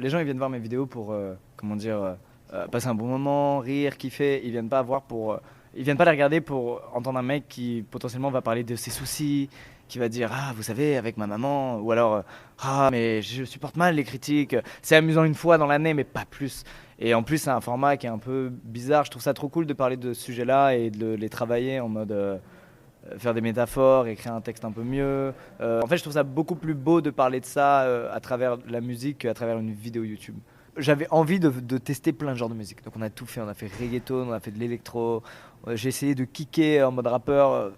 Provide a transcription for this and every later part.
les gens ils viennent voir mes vidéos pour comment dire passer un bon moment, rire, kiffer. Ils viennent pas voir pour ils viennent pas les regarder pour entendre un mec qui potentiellement va parler de ses soucis, qui va dire ah vous savez avec ma maman ou alors ah mais je supporte mal les critiques. C'est amusant une fois dans l'année mais pas plus. Et en plus c'est un format qui est un peu bizarre. Je trouve ça trop cool de parler de ce sujet-là et de les travailler en mode faire des métaphores, écrire un texte un peu mieux. En fait, je trouve ça beaucoup plus beau de parler de ça à travers la musique qu'à travers une vidéo YouTube. J'avais envie de tester plein de genres de musique. Donc on a tout fait, on a fait reggaeton, on a fait de l'électro. J'ai essayé de kicker en mode rappeur,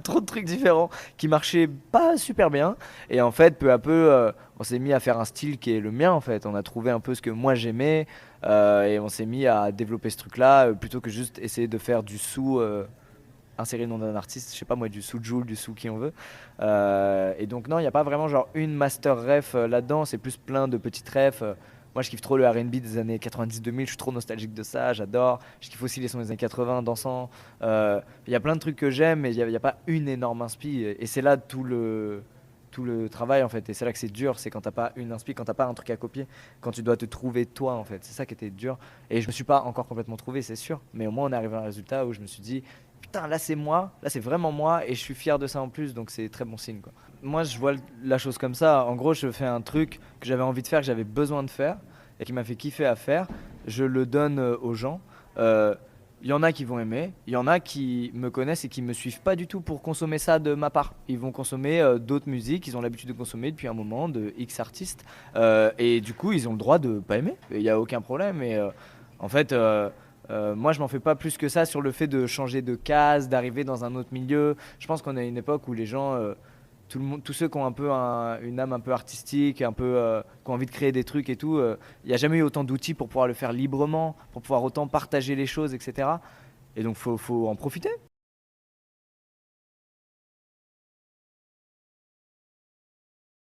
trop de trucs différents qui marchaient pas super bien. Et en fait, peu à peu, on s'est mis à faire un style qui est le mien en fait. On a trouvé un peu ce que moi j'aimais et on s'est mis à développer ce truc-là plutôt que juste essayer de faire du sous insérer le nom d'un artiste, je sais pas moi, du sous Joule, du sous qui on veut. Et donc non, il n'y a pas vraiment genre une master ref là-dedans, c'est plus plein de petites refs. Moi je kiffe trop le R&B des années 90-2000, je suis trop nostalgique de ça, j'adore. Je kiffe aussi les sons des années 80, dansant. Il y a plein de trucs que j'aime, mais il n'y a pas une énorme inspi. Et c'est là tout le travail en fait. Et c'est là que c'est dur, c'est quand t'as pas une inspi, quand t'as pas un truc à copier, quand tu dois te trouver toi en fait. C'est ça qui était dur. Et je me suis pas encore complètement trouvé, c'est sûr. Mais au moins on est arrivé à un résultat où je me suis dit putain, là c'est moi, là c'est vraiment moi et je suis fier de ça en plus, donc c'est très bon signe quoi. Moi je vois la chose comme ça, en gros je fais un truc que j'avais envie de faire, que j'avais besoin de faire et qui m'a fait kiffer à faire, je le donne aux gens. Il y en a qui vont aimer, il y en a qui me connaissent et qui me suivent pas du tout pour consommer ça de ma part. Ils vont consommer d'autres musiques, ils ont l'habitude de consommer depuis un moment de X artistes et du coup ils ont le droit de pas aimer, il n'y a aucun problème et en fait moi, je m'en fais pas plus que ça sur le fait de changer de case, d'arriver dans un autre milieu. Je pense qu'on est à une époque où les gens, tout le monde, tous ceux qui ont un peu une âme un peu artistique, un peu, qui ont envie de créer des trucs et tout, il n'y a jamais eu autant d'outils pour pouvoir le faire librement, pour pouvoir autant partager les choses, etc. Et donc, faut en profiter.